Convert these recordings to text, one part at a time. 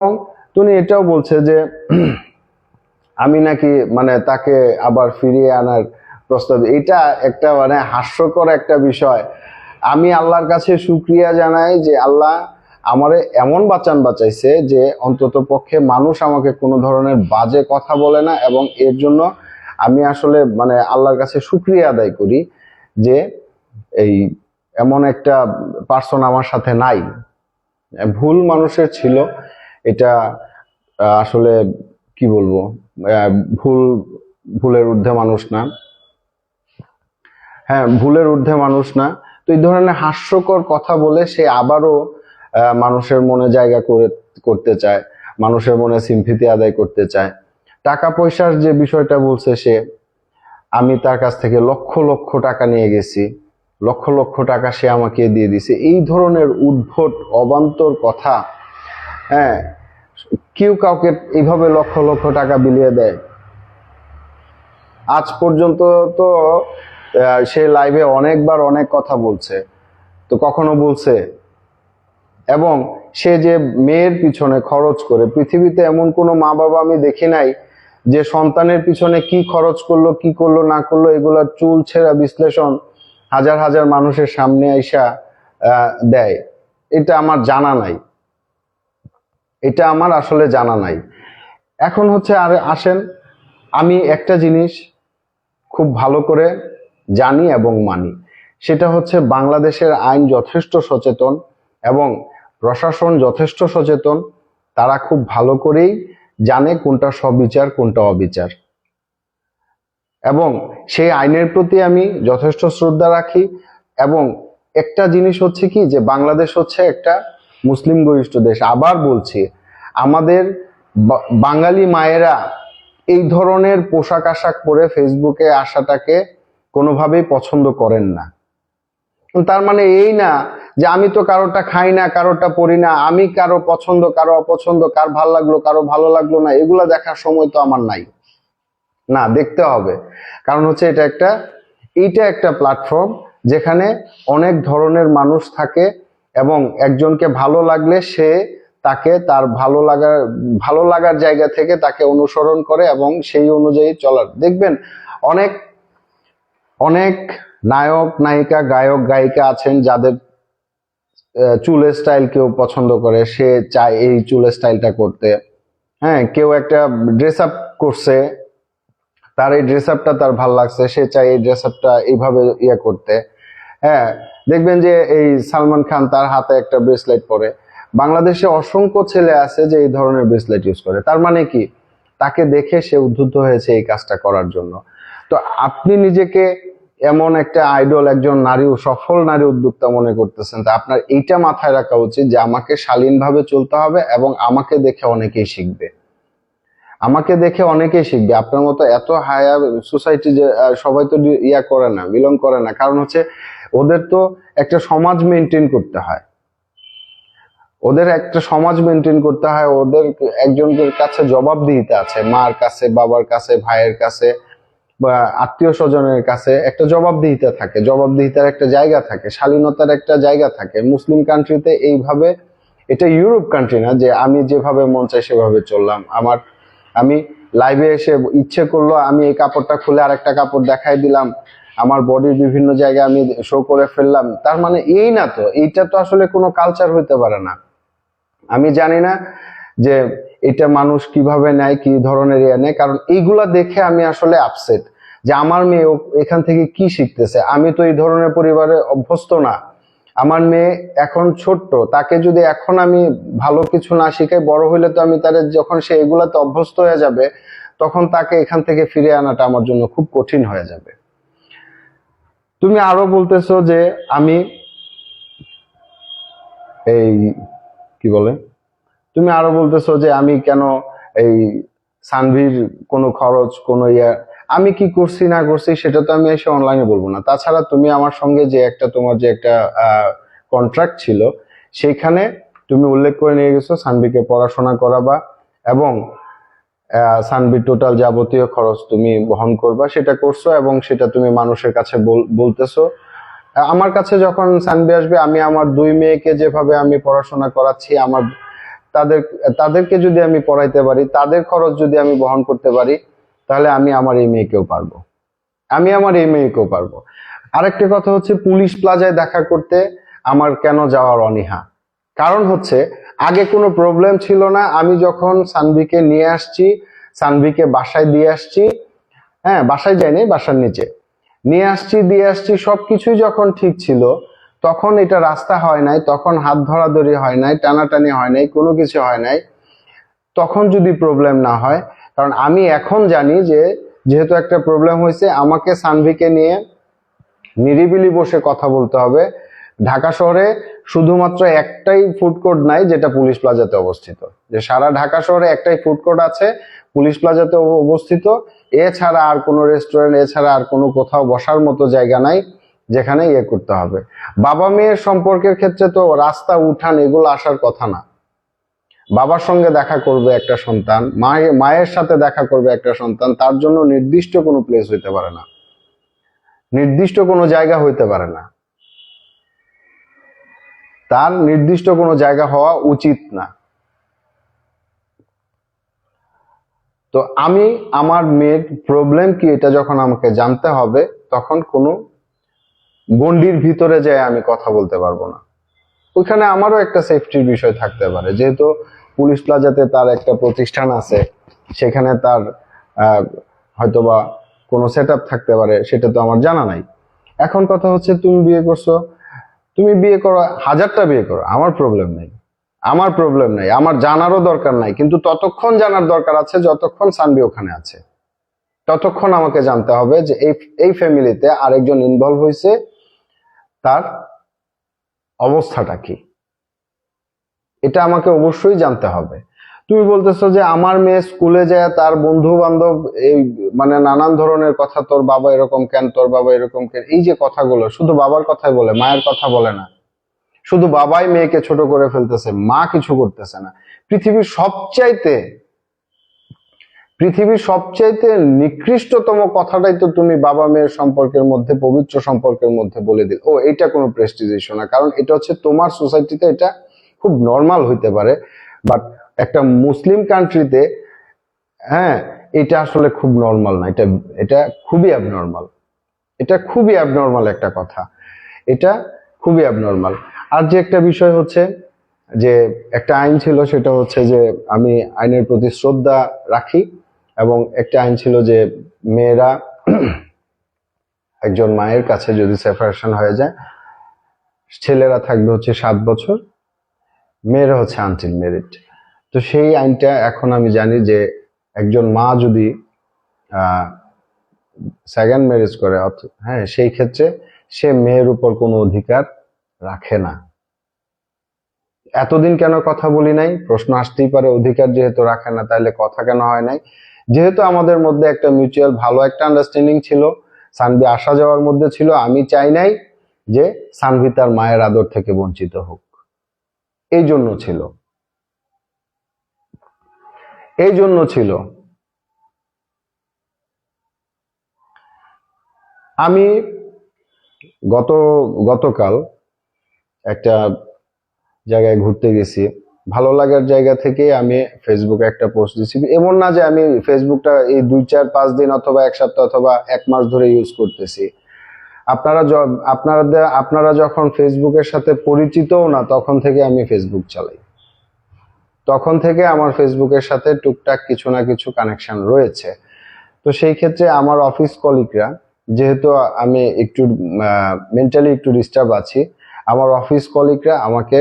এবং তুমি এটাও বলছে যে আমি নাকি মানে তাকে আবার ফিরিয়ে আনার প্রস্তাব। এটা একটা মানে হাস্যকর একটা বিষয়। আমি আল্লাহর কাছে শুকরিয়া জানাই যে আল্লাহ আমারে এমন বাঁচাইছে যে অন্তত পক্ষে মানুষ আমাকে কোনো ধরনের বাজে কথা বলে না, এবং এর জন্য আমি আসলে মানে আল্লাহর কাছে শুকরিয়া আদায় করি যে এই এমন একটা পার্সন আমার সাথে নাই। ভুল মানুষের ছিল এটা, আসলে কি বলবো, ভুল ভুলের ঊর্ধ্বে মানুষ না। হ্যাঁ, ভুলের ঊর্ধ্বে মানুষ না। তো এই ধরনের হাস্যকর কথা বলে সে আবারও মানুষের মনে জায়গা করতে চায়, মানুষের মনে সিম্পিতি আদায় করতে চায়। টাকা পয়সার যে বিষয়টা বলছে সে, আমি তার কাছ থেকে লক্ষ লক্ষ টাকা নিয়ে গেছি, লক্ষ লক্ষ টাকা সে আমাকে দিয়ে দিছে। এই ধরনের উদ্ভট অবান্তর কথা, হ্যাঁ, কেউ কাউকে এইভাবে লক্ষ লক্ষ টাকা বিলিয়ে দেয়? আজ পর্যন্ত তো সে লাইভে অনেকবার অনেক কথা বলছে, তো কখনো বলছে? এবং সে যে মেয়ের পিছনে খরচ করে, পৃথিবীতে এমন কোনো মা বাবা আমি দেখি নাই যে সন্তানের পিছনে কি খরচ করলো, কি করলো না করলো, এগুলা চুল ছেঁড়া বিশ্লেষণ হাজার হাজার মানুষের সামনে আইসা দেয়। এটা আমার জানা নাই, এটা আমার আসলে জানা নাই। এখন হচ্ছে, আর আসেন, আমি একটা জিনিস খুব ভালো করে জানি এবং মানি, সেটা হচ্ছে বাংলাদেশের আইন যথেষ্ট সচেতন এবং প্রশাসন যথেষ্ট সচেতন। তারা খুব ভালো করেই জানে কোনটা সবিচার কোনটা অবিচার, এবং সেই আইনের প্রতি আমি যথেষ্ট শ্রদ্ধা রাখি। এবং একটা জিনিস হচ্ছে কি, যে বাংলাদেশ হচ্ছে একটা মুসলিম গরিষ্ঠ দেশ। আবার বলছি, আমাদের বাঙালি মায়েরা এই ধরনের পোশাক আশাক পরে ফেসবুকে আসাটাকে কোনোভাবেই পছন্দ করেন না। তার মানে এই না যে আমি তো কারোটা খাই না, কারোটা পরি না, আমি কারো পছন্দ কারো অপছন্দ, কার ভালো লাগলো কারো ভালো লাগলো না, এগুলা দেখার সময় তো আমার নাই। না, দেখতে হবে। কারণ হচ্ছে এইটা একটা প্ল্যাটফর্ম যেখানে অনেক ধরনের মানুষ থাকে, এবং একজনকে ভালো লাগলে সে তাকে তার ভালো লাগার জায়গা থেকে তাকে অনুসরণ করে এবং সেই অনুযায়ী চলার। দেখবেন অনেক অনেক নায়ক নায়িকা গায়ক গায়িকা আছেন যাদের চুলের স্টাইল কেউ পছন্দ করে, সে চায় এই চুলের স্টাইলটা করতে। হ্যাঁ, কেউ একটা ড্রেস আপ করছে, তার এই ড্রেস আপটা তার ভাল লাগছে, সে চায় এই ড্রেস আপটা এইভাবে করতে। হ্যাঁ, দেখবেন যে এই সালমান খান তার হাতে একটা ব্রেসলেট পরে। বাংলাদেশে অসংখ্য ছেলে আছে যে এই ধরনের ব্রেসলেট ইউজ করে। তার মানে কি, তাকে দেখে সে উদ্বুদ্ধ হয়েছে এই কাজটা করার জন্য। তো আপনি নিজেকে এমন একটা আইডল, একজন নারী, সফল নারী উদ্যোক্তা মনে করতেছেন, তা আপনার এইটা মাথায় রাখা উচিত যে আমাকে শালীনভাবে চলতে হবে এবং আমাকে দেখে অনেকেই শিখবে। আমাকে দেখে অনেকেই শিখবে। আপনার মতো এত হায়ার সোসাইটি যে সবাই তো করে না, বিলং করে না। কারণ হচ্ছে ওদের তো একটা সমাজ মেনটেন করতে হয়, ওদের একজনের কাছে জবাবদিহিতা আছে, মার কাছে, বাবার কাছে, ভাইয়ের কাছে, বা আত্মীয় স্বজনের কাছে একটা জবাবদিহিতা থাকে, জবাবদিহিতার একটা জায়গা থাকে, শালীনতার একটা জায়গা থাকে। মুসলিম কান্ট্রিতে এইভাবে, এটা ইউরোপ কান্ট্রি না যে আমি যেভাবে মন চাই সেভাবে চললাম। আমি লাইভে এসে ইচ্ছে করলো আমি এই কাপড়টা খুলে আরেকটা কাপড় দেখাই দিলাম, আমার বডির বিভিন্ন জায়গায় আমি শো করে ফেললাম। তার মানে এই না তো, এইটা তো আসলে কোনো কালচার হইতে পারে না। আমি জানি না যে এটা মানুষ কিভাবে নেয়, কি ধরনের নেয়। কারণ এইগুলা দেখে আমি আসলে আপসেট যে আমার মেয়ে এখান থেকে কি শিখতেছে। আমি তো এই ধরনের পরিবারে অভ্যস্ত না। আমার মেয়ে এখন ছোট্ট, তাকে যদি এখন আমি ভালো কিছু না শিখাই, বড় হইলে তো আমি তার, যখন সে এগুলাতে অভ্যস্ত হয়ে যাবে, তখন তাকে এখান থেকে ফিরে আনাটা আমার জন্য খুব কঠিন হয়ে যাবে। তুমি আরো বলতেছো যে আমি এই কি বলে, তুমি আরো বলতেছো যে আমি কেন এই সানভির কোনো খরচ কোনো আমি কি করছি না করছি সেটা তো আমি এসে অনলাইনে বলবো না। তাছাড়া তুমি আমার সঙ্গে যে তোমার যে একটা কন্ট্রাক্ট ছিল, সেইখানে তুমি উল্লেখ করে নিয়ে গেছো সানভিকে পড়াশোনা করাবা এবং সানভির টোটাল যাবতীয় খরচ তুমি বহন করবা, সেটা করছো এবং সেটা তুমি মানুষের কাছে বলতেছো। আমার কাছে যখন সানভি আসবে, আমি আমার দুই মেয়েকে যেভাবে আমি পড়াশোনা করাচ্ছি, আমার তাদেরকে যদি আমি পড়াইতে পারি, তাদের খরচ যদি আমি বহন করতে পারি, তাহলে আমি আমার এই মেয়েকেও পারবো। আরেকটা কথা হচ্ছে, পুলিশ প্লাজায় দেখা করতে আমার কেন যাওয়ার অনীহা? কারণ হচ্ছে, আগে কোনো প্রবলেম ছিল না। আমি যখন সানভিকে নিয়ে আসছি, সানভিকে বাসায় দিয়ে আসছি, হ্যাঁ বাসায় যাইনি, বাসার নিচে দিয়ে আসছি, সবকিছুই যখন ঠিক ছিল, তখন এটা রাস্তা হয় নাই, তখন হাত ধরাধরি হয় নাই, টানাটানি হয় নাই, কোনো কিছু হয় নাই। তখন যদি প্রবলেম না হয়, কারণ আমি এখন জানি যে যেহেতু একটা প্রবলেম হয়েছে, আমাকে সানভিকে নিয়ে নিরিবিলি বসে কথা বলতে হবে। ঢাকা শহরে শুধুমাত্র একটাই ফুড কোর্ট নাই যেটা পুলিশ প্লাজাতে অবস্থিত, যে সারা ঢাকা শহরে একটাই ফুড কোর্ট আছে, পুলিশ প্লাজাতে অবস্থিত। এছাড়া আর কোনো রেস্টুরেন্ট, এছাড়া আর কোনো কোথাও বসার মতো জায়গা নাই যেখানে ইয়ে করতে হবে। বাবা মেয়ের সম্পর্কের ক্ষেত্রে তো রাস্তা উঠান এগুলো আসার কথা না। বাবার সঙ্গে দেখা করবে একটা সন্তান, মায়ের সাথে দেখা করবে একটা সন্তান, তার জন্য নির্দিষ্ট কোনো প্লেস হইতে পারে না, নির্দিষ্ট কোনো জায়গা হইতে পারে না, তার নির্দিষ্ট কোনো জায়গা হওয়া উচিত না। তো আমি আমার মেয়ের প্রবলেম কি এটা যখন আমাকে জানতে হবে, তখন কোনো গণ্ডির ভিতরে যায় আমি কথা বলতে পারবো না। ওইখানে আমারও একটা সেফটির বিষয় থাকতে পারে, যেহেতু পুলিশ প্লাজাতে তার একটা প্রতিষ্ঠান আছে, সেখানে তার হয়তোবা কোনো সেট আপ থাকতে পারে, সেটা তো আমার জানা নাই। এখন কথা হচ্ছে, তুমি বিয়ে করছো, তুমি বিয়ে করো, 1000টা বিয়ে করো, আমার প্রবলেম নেই, আমার জানারও দরকার নাই। কিন্তু ততক্ষণ জানার দরকার আছে যতক্ষণ সানভি ওখানে আছে, ততক্ষণ আমাকে জানতে হবে যে এই ফ্যামিলিতে আরেকজন ইনভলভ হয়েছে, তার অবস্থাটা কি, এটা আমাকে অবশ্যই জানতে হবে। তুমি বলতেছো যে আমার মেয়ে স্কুলে যায়, তার বন্ধু বান্ধব এই মানে নানান ধরনের কথা, তোর বাবা এরকম কেন, তোর বাবা এরকম কেন, এই যে কথাগুলো শুধু বাবার কথাই বলে, মায়ের কথা বলে না। শুধু বাবাই মেয়েকে ছোট করে ফেলতেছে, মা কিছু করতেছে না। পৃথিবীর সবচাইতে নিকৃষ্টতম কথাটাই তো তুমি বাবা মেয়ের সম্পর্কের মধ্যে, পবিত্র সম্পর্কের মধ্যে বলে দিল। ও এটা কোনো প্রেস্টিজ ইস্যু না, কারণ এটা হচ্ছে তোমার সোসাইটিতে এটা খুব নর্মাল হইতে পারে, বাট একটা মুসলিম কান্ট্রিতে, হ্যাঁ, এটা আসলে খুব নর্মাল না, এটা খুবই অ্যাবনর্মাল। এটা খুবই অ্যাবনর্মাল একটা কথা, এটা খুবই অ্যাবনর্মাল। আর যে একটা বিষয় হচ্ছে যে একটা আইন ছিল, সেটা হচ্ছে যে আমি আইনের প্রতি শ্রদ্ধা রাখি, এবং একটা আইন ছিল যে মেয়েরা একজন মায়ের কাছে যদি সেপারেশন হয়ে যায়, ছেলেরা থাকবে হচ্ছে 7 বছর, মেয়েরা হচ্ছে আনটিল মেরিড। তো সেই আইনটা এখন আমি জানি যে একজন মা যদি সেকেন্ড ম্যারেজ করে, হ্যাঁ, সেই ক্ষেত্রে সে মেয়ের উপর কোনো অধিকার রাখে না। এতদিন কেন কথা বলি নাই, প্রশ্ন আসতেই পারে। অধিকার যেহেতু রাখে না, তাহলে কথা কেন হয় নাই? যেহেতু আমাদের মধ্যে একটা মিউচুয়াল ভালো একটা আন্ডারস্ট্যান্ডিং ছিল, সানভি আসা যাওয়ার মধ্যে ছিল, আমি চাই নাই যে সানভি তার মায়ের আদর থেকে বঞ্চিত হোক। এই জন্য ছিল। আমি গতকাল একটা জায়গায় ঘুরতে গেছি, ভালো লাগার জায়গা থেকে আমি ফেসবুকে একটা পোস্ট দিছি। এমন না যে আমি ফেসবুকটা এই 2-4-5 দিন অথবা 1 সপ্তাহ অথবা 1 মাস ধরে ইউজ করতেছি। আপনারা যখন ফেসবুকের সাথে পরিচিতও না, তখন থেকে আমি ফেসবুক চালাই, তখন থেকে আমার ফেসবুকের সাথে টুকটাক কিছু না কিছু কানেকশন রয়েছে। তো সেই ক্ষেত্রে আমার অফিস কলিগরা, যেহেতু আমি একটু মেন্টালি একটু ডিস্টার্ব আছি, আমার অফিস কলিগরা আমাকে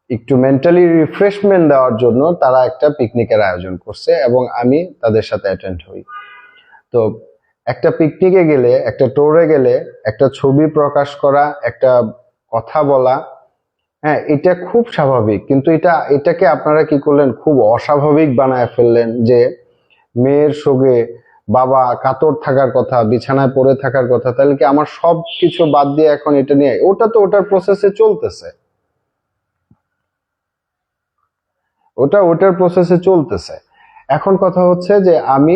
একটু মেন্টালি রিফ্রেশমেন্ট দেওয়ার জন্য তারা একটা পিকনিকের আয়োজন করছে, এবং আমি তাদের সাথে অ্যাটেন্ড হই। তো একটা পিকনিকে গেলে, একটা ট্যুরে গেলে, একটা ছবি প্রকাশ করা, একটা কথা বলা, হ্যাঁ, এটা খুব স্বাভাবিক। কিন্তু এটাকে আপনারা কি করলেন, খুব অস্বাভাবিক বানায় ফেললেন, যে মেয়ের সঙ্গে বাবা কাতর থাকার কথা, বিছানায় পড়ে থাকার কথা। তাহলে কি আমার সব কিছু বাদ দিয়ে এখন এটা নিয়ে, ওটা তো ওটার প্রসেসে চলতেছে, ওটার প্রসেসে চলতেছে। এখন কথা হচ্ছে যে আমি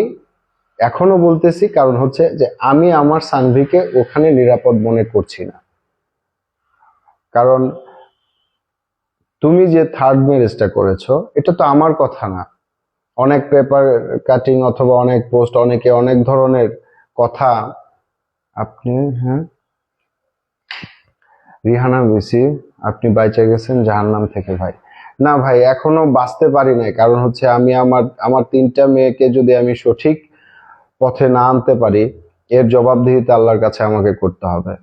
এখনো বলতেছি, কারণ হচ্ছে যে আমি আমার সানভিকে ওখানে নিরাপদ মনে করছি না। কারণ তুমি যে থার্ড ম্যারেজটা করেছো, এটা তো আমার কথা না। অনেক পেপার কাটিং অথবা অনেক পোস্ট, অনেকে অনেক ধরনের কথা। আপনি, হ্যাঁ, রিহানা বেশি, আপনি বাইচে গেছেন জাহান্নাম থেকে ভাই। না ভাই, এখনো বাঁচতে পারি নাই। কারণ হচ্ছে আমি আমার আমার 3টা মেয়েকে যদি আমি সঠিক পথে না আনতে পারি, এর জবাবদিহিতা আল্লাহর কাছে আমাকে করতে হবে।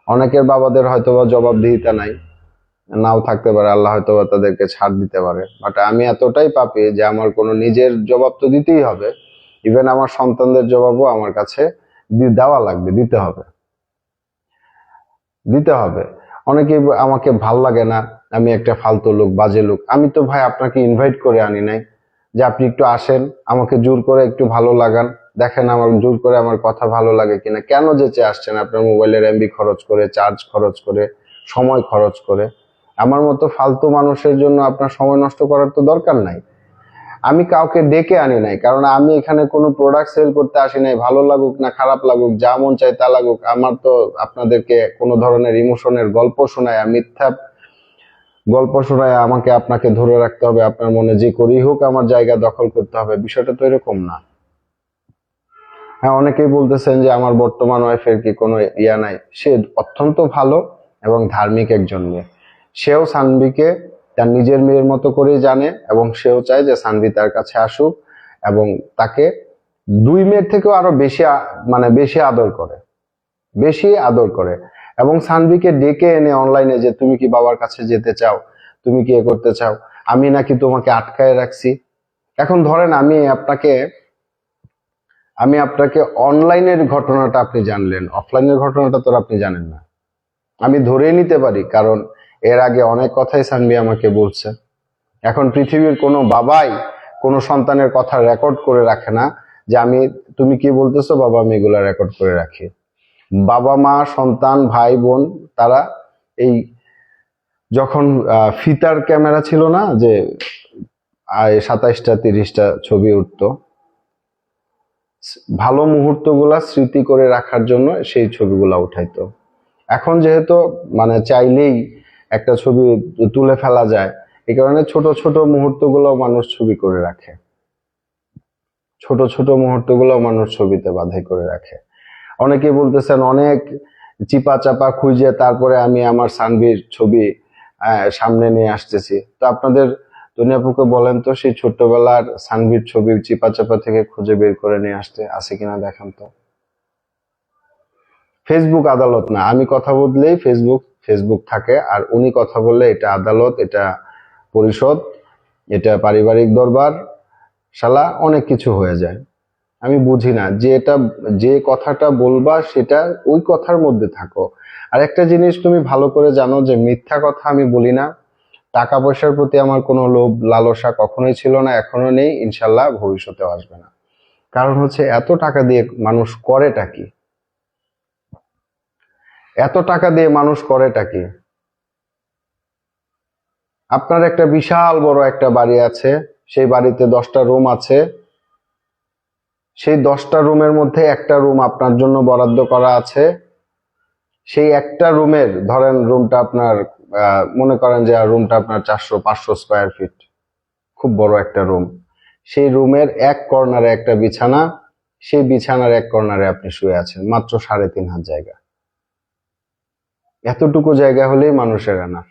অনেকের বাবাদের হয়তোবা জবাবদিহিতা নাই, নাও থাকতে পারে, আল্লাহ হয়তোবা তাদেরকে ছাড় দিতে পারে। বাট আমি এতটাই পাপী যে আমার কোনো নিজের জবাব তো দিতেই হবে। ইভেন আমার সন্তানদের জবাবও আমার কাছে দেওয়া লাগবে, দিতে হবে, দিতে হবে। অনেকে আমাকে ভাল লাগে না, আমি একটা ফালতু লোক, বাজে লোক। আমি তো ভাই আপনাকে ইনভাইট করে আনি নাই যে আপনি একটু আসেন, আমাকে জোর করে একটু ভালো লাগান, দেখেন আমার জোর করে আমার কথা ভালো লাগে কিনা। কেন যেচে আসছেন আপনার মোবাইলের এমবি খরচ করে, চার্জ খরচ করে, সময় খরচ করে? আমার মতো ফালতু মানুষের জন্য আপনার সময় নষ্ট করার তো দরকার নাই। আমি কাউকে ডেকে আনি নাই, কারণ আমি এখানে কোনো প্রোডাক্ট সেল করতে আসি নাই। ভালো লাগুক না খারাপ লাগুক, যা মন চাই তা লাগুক, আমার তো আপনাদেরকে কোনো ধরনের ইমোশনের গল্প শোনায়, মিথ্যা গল্প শোনায় আমাকে আপনাকে ধরে রাখতে হবে, আপনার মনে যে করেই হোক আমার জায়গা দখল করতে হবে, বিষয়টা তো এরকম না। হ্যাঁ, অনেকেই বলতেছেন যে আমার বর্তমান ওয়াইফের কি কোনো ইয়া নাই। সে অত্যন্ত ভালো এবং ধার্মিক একজন মেয়ে। সেও সানভিকে তার নিজের মেয়ের মতো করেই জানে, এবং সেও চায় যে সানভি তার কাছে আসুক, এবং তাকে 2 মেয়ের থেকেও আরো বেশি মানে বেশি আদর করে, বেশি আদর করে। এবং সানভিকে ডেকে এনে অনলাইনে যে তুমি কি বাবার কাছে যেতে চাও, তুমি কি এ করতে চাও, আমি নাকি তোমাকে আটকায় রাখছি। এখন ধরেন আমি আপনাকে অনলাইনের ঘটনাটা আপনি জানলেন, অফলাইনের ঘটনাটা তো আপনি জানেন না। আমি ধরেই নিতে পারি, কারণ এর আগে অনেক কথাই সানভি আমাকে বলছে। এখন পৃথিবীর কোনো বাবাই কোনো সন্তানের কথা রেকর্ড করে রাখে না যে তুমি কি বলতেছো বাবা, আমি এগুলা রেকর্ড করে রাখি। বাবা মা সন্তান ভাই বোন তারা এই যখন ফিতার ক্যামেরা ছিল না, যে 27টা 30টা ছবি উঠতো, ভালো মুহূর্তগুলা স্মৃতি করে রাখার জন্য সেই ছবিগুলা উঠাইতো। এখন যেহেতু মানে চাইলেই একটা ছবি তুলে ফেলা যায়, এই কারণে ছোট ছোট মুহূর্তগুলো মানুষ ছবি করে রাখে, ছোট ছোট মুহূর্তগুলো মানুষ ছবিতে বাঁধাই করে রাখে। অনেকে বলতেছেন অনেক চিপা চাপা খুঁজে তারপরে আমি আমার সানভির ছবি সামনে নিয়ে আসতেছি। তো আপনাদের দুনিয়াপুকে বলেন তো, সেই ছোট্টবেলার সানভির ছবি চিপা চাপা থেকে খুঁজে বের করে নিয়ে আসতে আছে কিনা দেখেন তো। ফেসবুক আদালত না, আমি কথা বললেই ফেসবুক ফেসবুক থাকে, আর উনি কথা বললে এটা আদালত, এটা পরিষদ, এটা পারিবারিক দরবার, শালা অনেক কিছু হয়ে যায়। আমি বুঝি না যে কথাটা বলবা সেটা ওই কথার মধ্যে থাকো। আর একটা জিনিস তুমি ভালো করে জানো যে মিথ্যা কথা আমি বলি না। টাকা পয়সার প্রতি আমার কোনো লোভ লালসা কখনোই ছিল না, এখনো নেই, ইনশাল্লাহ ভবিষ্যতেও আসবে না। কারণ হচ্ছে এত টাকা দিয়ে মানুষ করেটা কি? এত টাকা দিয়ে মানুষ করেটা কি? আপনার একটা বিশাল বড় একটা বাড়ি আছে, সেই বাড়িতে 10টা রুম আছে, সেই 10টা রুমের মধ্যে একটা রুম আপনার জন্য বরাদ্দ করা আছে। সেই একটা রুমের ধরেন রুমটা আপনার মনে করেন যে রুমটা আপনার 400-500 স্কোয়ার ফিট, খুব বড় একটা রুম। সেই রুমের এক কর্নারে একটা বিছানা, সেই বিছানার এক কর্নারে আপনি শুয়ে আছেন, মাত্র 3.5 হাত জায়গা। এতটুকু জায়গা হলেই মানুষের এনাফ।